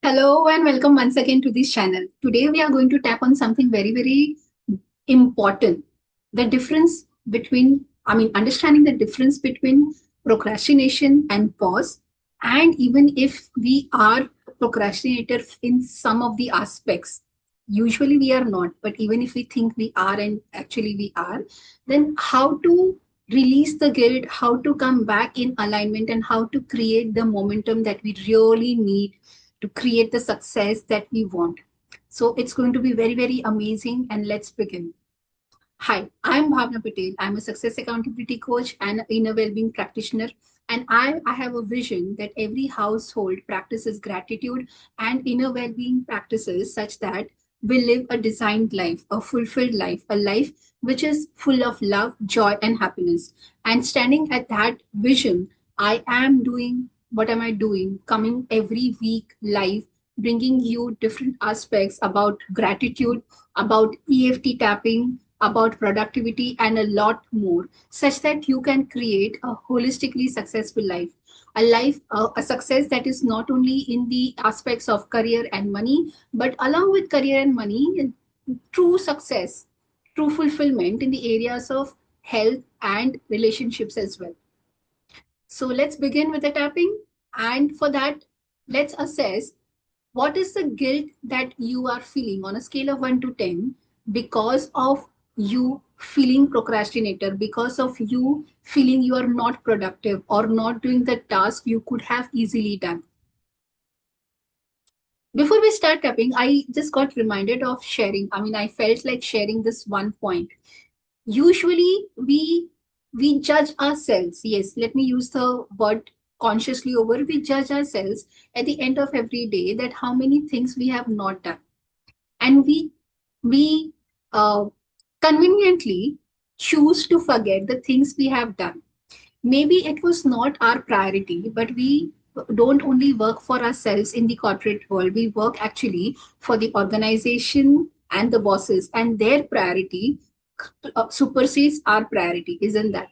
Hello and welcome once again to this channel. Today we are going to tap on something very important. The difference between, understanding the difference between procrastination and pause. And even if we are procrastinators in some of the aspects, usually we are not, but even if we think we are and actually we are, then how to release the guilt, how to come back in alignment, and how to create the momentum that we really need to create the success that we want. So it's going to be very amazing. And let's begin. Hi, I'm Bhavna Patel. I'm a success accountability coach and inner well-being practitioner. And I have a vision that every household practices gratitude and inner well-being practices such that we live a designed life, a fulfilled life, a life which is full of love, joy, and happiness. And standing at that vision, I am doing what am I doing? Coming every week live, bringing you different aspects about gratitude, about EFT tapping, about productivity, and a lot more, such that you can create a holistically successful life. A success that is not only in the aspects of career and money, but along with career and money, true success, true fulfillment in the areas of health and relationships as well. So let's begin with the tapping. And for that, let's assess what is the guilt that you are feeling on a scale of 1 to 10 because of you feeling procrastinator, because of you feeling you are not productive or not doing the task you could have easily done. Before we start tapping, I just got reminded of sharing. I felt like sharing this one point. Usually we judge ourselves. Yes, let me use the word consciously over. We judge ourselves at the end of every day that how many things we have not done, and we conveniently choose to forget the things we have done. Maybe it was not our priority, but we don't only work for ourselves in the corporate world. We work actually for the organization and the bosses, and their priority supersedes our priority. Isn't that?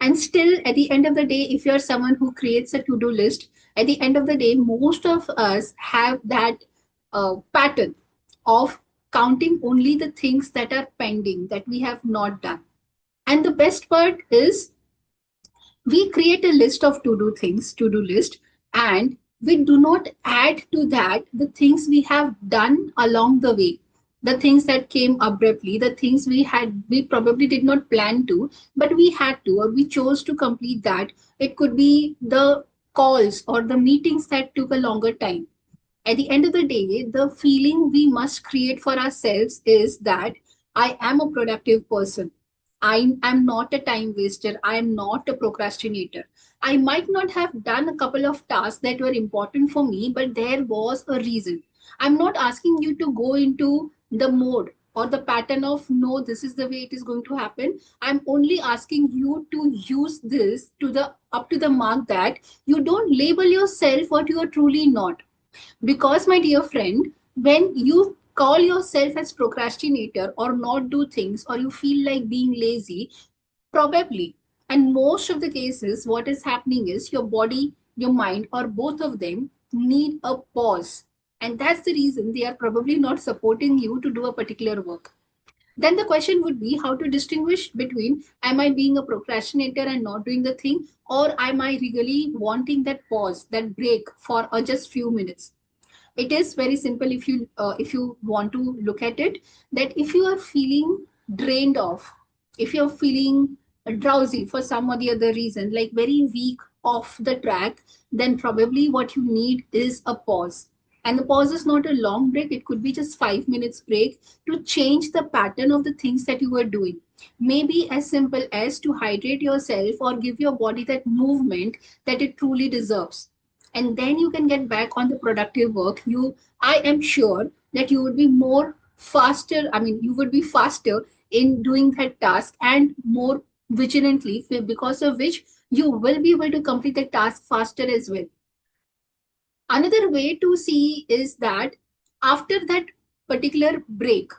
And still, at the end of the day, if you're someone who creates a to do list, at the end of the day, most of us have that pattern of counting only the things that are pending, that we have not done. And the best part is we create a list of to do things, to do list, and we do not add to that the things we have done along the way, the things that came abruptly, the things we probably did not plan to, but we had to, or we chose to complete that. It could be the calls or the meetings that took a longer time. At the end of the day, the feeling we must create for ourselves is that I am a productive person. I am not a time waster. I am not a procrastinator. I might not have done a couple of tasks that were important for me, but there was a reason. I'm not asking you to go into the mode or the pattern of no, this is the way it is going to happen. I'm only asking you to use this to the up to the mark that you don't label yourself what you are truly not. Because, my dear friend, when you call yourself as procrastinator or not do things, or you feel like being lazy, probably, and most of the cases, what is happening is your body, your mind, or both of them need a pause. And that's the reason they are probably not supporting you to do a particular work. Then the question would be how to distinguish between am I being a procrastinator and not doing the thing, or am I really wanting that pause, that break for just few minutes. It is very simple if you want to look at it, that if you are feeling drained off, if you're feeling drowsy for some or the other reason, like very weak off the track, then probably what you need is a pause. And the pause is not a long break, it could be just 5 minutes break to change the pattern of the things that you were doing. Maybe as simple as to hydrate yourself or give your body that movement that it truly deserves, and then you can get back on the productive work. I am sure that you would be more faster. You would be faster in doing that task and more vigilantly, because of which you will be able to complete the task faster as well. Another way to see is that after that particular break,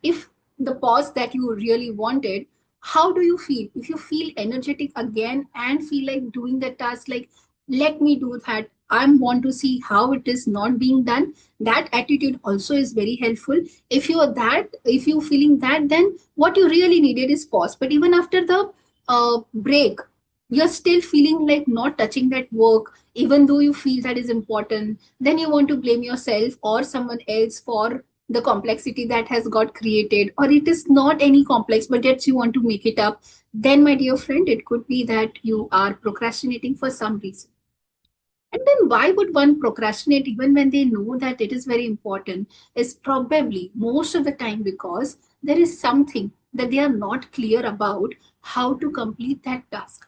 if the pause that you really wanted, how do you feel? If you feel energetic again and feel like doing the task, like let me do that, I want to see how it is not being done. That attitude also is very helpful. If you're feeling that, then what you really needed is pause. But even after the break, you're still feeling like not touching that work, even though you feel that is important. Then you want to blame yourself or someone else for the complexity that has got created, or it is not any complex, but yet you want to make it up. Then, my dear friend, it could be that you are procrastinating for some reason. And then why would one procrastinate even when they know that it is very important? Is probably most of the time because there is something that they are not clear about how to complete that task.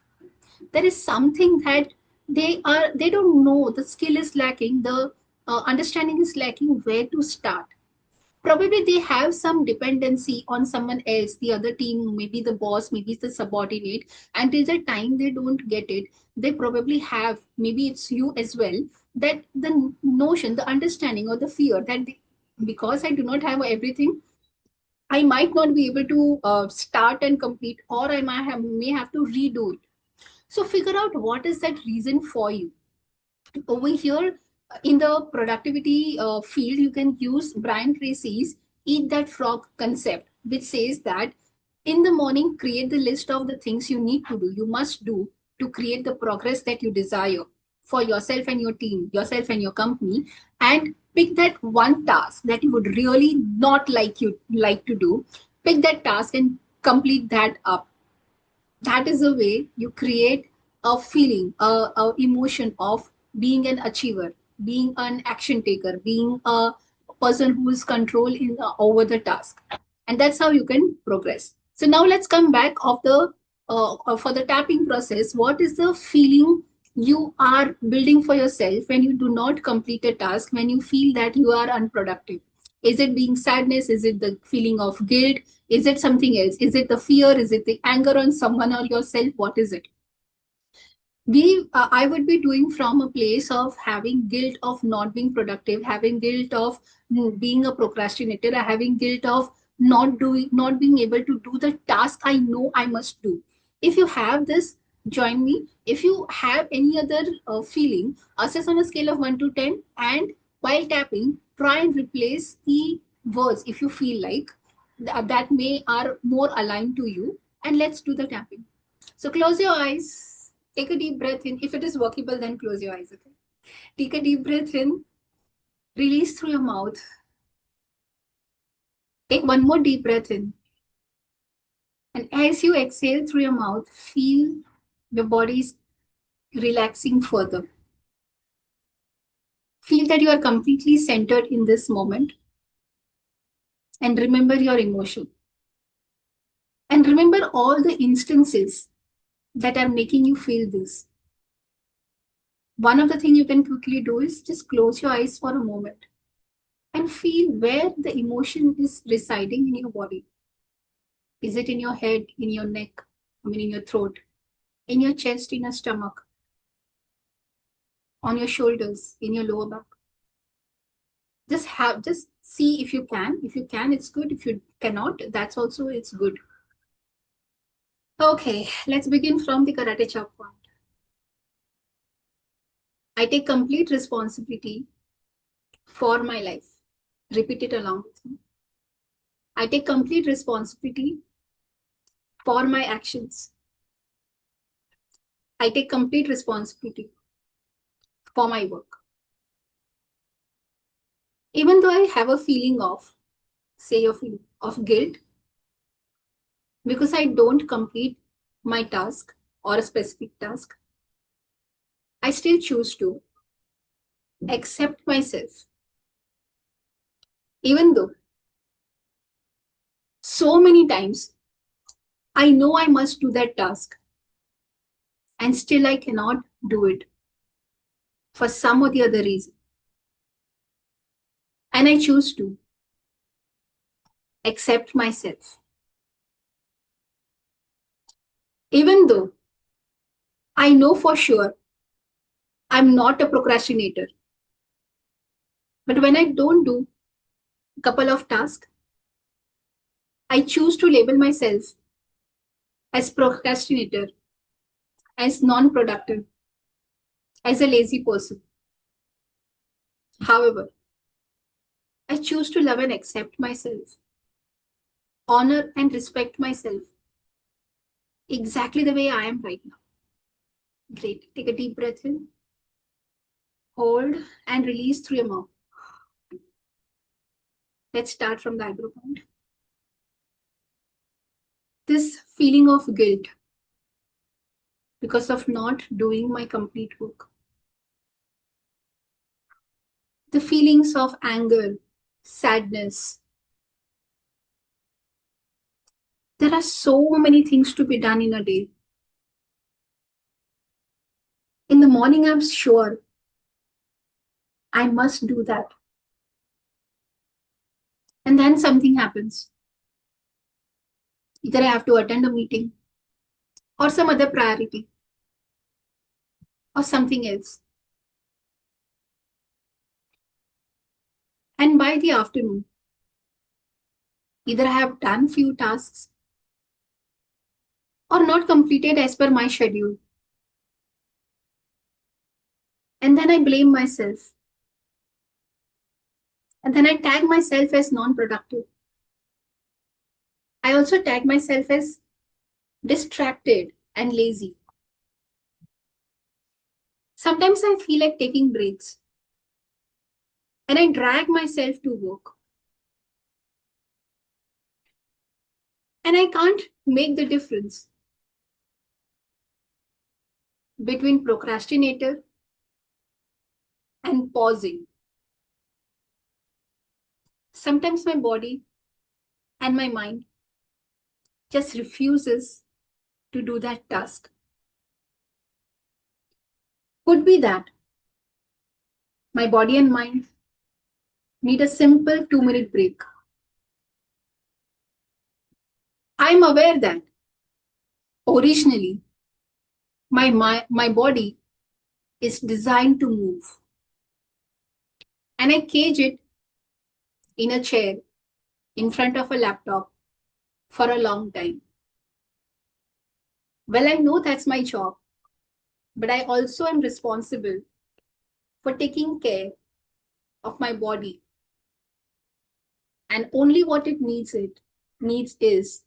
There is something that they don't know. The skill is lacking. The understanding is lacking where to start. Probably they have some dependency on someone else, the other team, maybe the boss, maybe the subordinate, and till the time they don't get it, they probably have, maybe it's you as well, that the notion, the understanding, or the fear that because I do not have everything, I might not be able to start and complete, or may have to redo it. So figure out what is that reason for you. Over here in the productivity field, you can use Brian Tracy's eat that frog concept, which says that in the morning, create the list of the things you need to do, you must do to create the progress that you desire for yourself and your team, yourself and your company, and pick that one task that you would really not like to do. Pick that task and complete that up. That is the way you create a feeling, a emotion of being an achiever, being an action taker, being a person who is control over the task, and that's how you can progress. So now let's come back of the for the tapping process. What is the feeling you are building for yourself when you do not complete a task, when you feel that you are unproductive? Is it being sadness? Is it the feeling of guilt? Is it something else? Is it the fear? Is it the anger on someone or yourself? What is it? I would be doing from a place of having guilt of not being productive, having guilt of being a procrastinator, having guilt of not being able to do the task I know I must do. If you have this, join me. If you have any other feeling, assess on a scale of 1 to 10, and while tapping, try and replace the words if you feel like that may are more aligned to you, and let's do the tapping. So close your eyes, take a deep breath in. If it is workable, then close your eyes. Okay. Take a deep breath in, release through your mouth. Take one more deep breath in. And as you exhale through your mouth, feel your body's relaxing further. Feel that you are completely centered in this moment. And remember your emotion. And remember all the instances that are making you feel this. One of the things you can quickly do is just close your eyes for a moment and feel where the emotion is residing in your body. Is it in your head, in your neck, in your throat, in your chest, in your stomach, on your shoulders, in your lower back? Just see if you can. If you can, it's good. If you cannot, that's also it's good. Okay, let's begin from the karate chop point. I take complete responsibility for my life. Repeat it along with me. I take complete responsibility for my actions. I take complete responsibility for my work. Even though I have a feeling of, say, of guilt because I don't complete my task or a specific task, I still choose to accept myself. Even though so many times I know I must do that task and still I cannot do it for some or the other reason. And I choose to accept myself. Even though I know for sure I'm not a procrastinator. But when I don't do a couple of tasks, I choose to label myself as procrastinator, as non productive, as a lazy person. However, I choose to love and accept myself, honor and respect myself exactly the way I am right now. Great. Take a deep breath in, hold, and release through your mouth. Let's start from the eyebrow point. This feeling of guilt because of not doing my complete work, the feelings of anger, sadness. There are so many things to be done in a day. In the morning, I'm sure I must do that. And then something happens. Either I have to attend a meeting or some other priority or something else. And by the afternoon, either I have done few tasks or not completed as per my schedule. And then I blame myself. And then I tag myself as non productive. I also tag myself as distracted and lazy. Sometimes I feel like taking breaks and I drag myself to work. And I can't make the difference between procrastinator and pausing. Sometimes my body and my mind just refuses to do that task. Could be that my body and mind need a simple 2-minute break. I'm aware that originally my body is designed to move and I cage it in a chair in front of a laptop for a long time. Well, I know that's my job, but I also am responsible for taking care of my body. And only what it needs is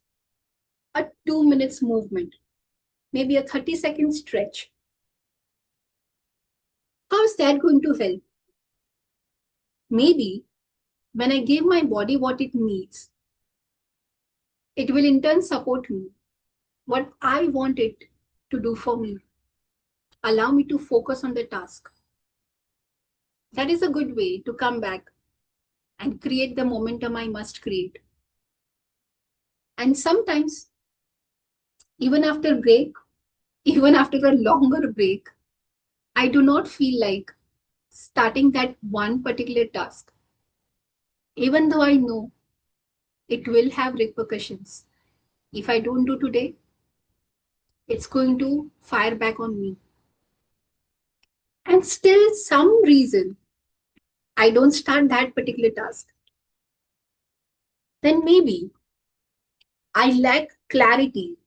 a 2 minutes movement, maybe a 30-second stretch. How is that going to help? Maybe when I give my body what it needs, it will in turn support me, what I want it to do for me. Allow me to focus on the task. That is a good way to come back and create the momentum I must create. And sometimes, even after break, even after a longer break, I do not feel like starting that one particular task, even though I know it will have repercussions. If I don't do today, it's going to fire back on me. And still, some reason I don't start that particular task, then maybe I lack clarity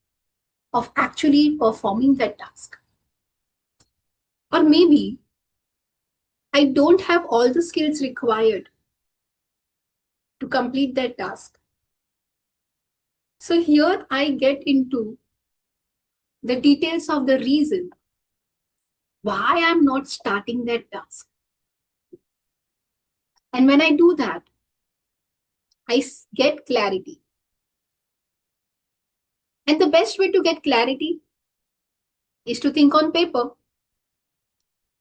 of actually performing that task. Or maybe I don't have all the skills required to complete that task. So here I get into the details of the reason why I'm not starting that task. And when I do that, I get clarity. And the best way to get clarity is to think on paper.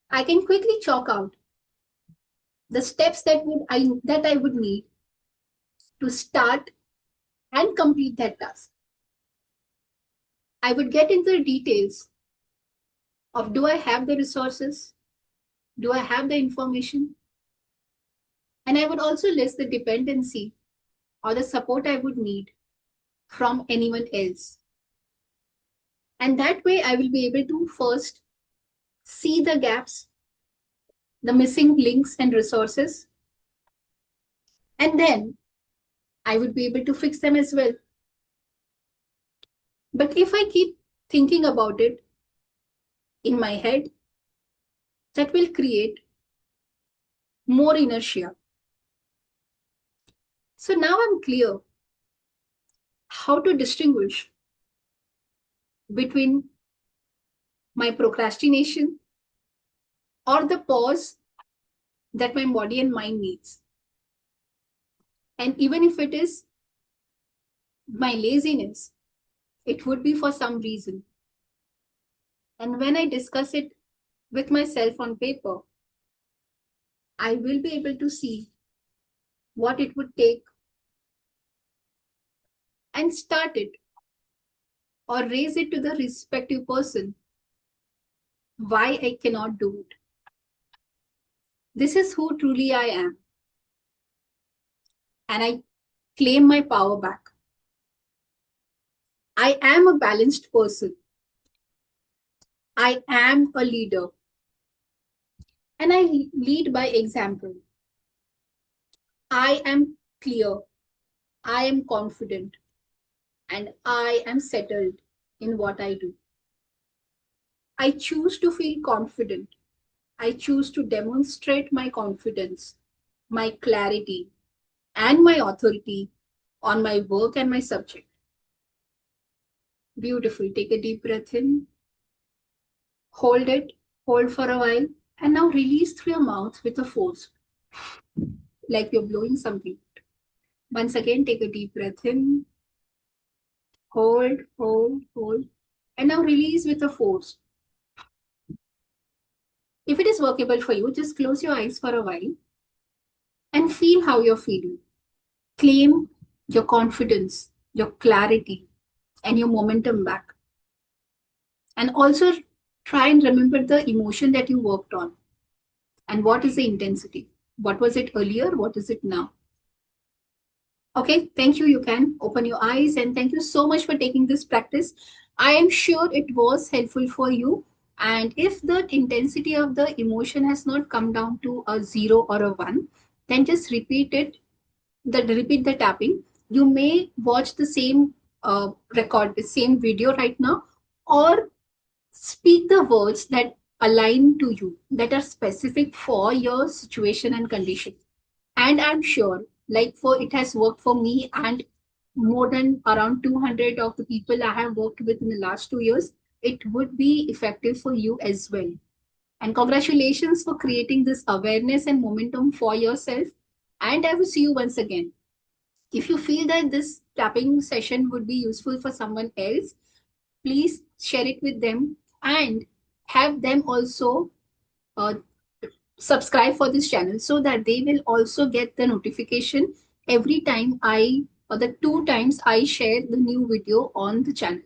I can quickly chalk out the steps that I would need to start and complete that task. I would get into the details of, do I have the resources? Do I have the information? And I would also list the dependency or the support I would need from anyone else. And that way I will be able to first see the gaps, the missing links and resources, and then I would be able to fix them as well. But if I keep thinking about it in my head, that will create more inertia. So now I'm clear how to distinguish between my procrastination or the pause that my body and mind needs. And even if it is my laziness, it would be for some reason. And when I discuss it with myself on paper, I will be able to see what it would take and start it or raise it to the respective person why I cannot do it. This is who truly I am, and I claim my power back. I am a balanced person. I am a leader, and I lead by example. I am clear. I am confident, and I am settled in what I do. I choose to feel confident. I choose to demonstrate my confidence, my clarity, and my authority on my work and my subject. Beautiful. Take a deep breath in, hold it, hold for a while, and now release through your mouth with a force, like you're blowing something. Once again, take a deep breath in, hold, hold, hold, and now release with a force. If it is workable for you, just close your eyes for a while and feel how you're feeling. Claim your confidence, your clarity, and your momentum back. And also try and remember the emotion that you worked on and what is the intensity. What was it earlier? What is it now? Okay, thank you. You can open your eyes and thank you so much for taking this practice. I am sure it was helpful for you. And if the intensity of the emotion has not come down to a 0 or a 1, then just repeat it, repeat the tapping. You may watch the same record, the same video right now, or speak the words that align to you, that are specific for your situation and condition. And I'm sure, like for it has worked for me and more than around 200 of the people I have worked with in the last 2 years, it would be effective for you as well. And congratulations for creating this awareness and momentum for yourself. And I will see you once again. If you feel that this tapping session would be useful for someone else, please share it with them and have them also uh, subscribe for this channel so that they will also get the notification every time I or the 2 times I share the new video on the channel.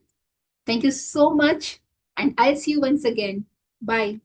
Thank you so much and I'll see you once again. Bye.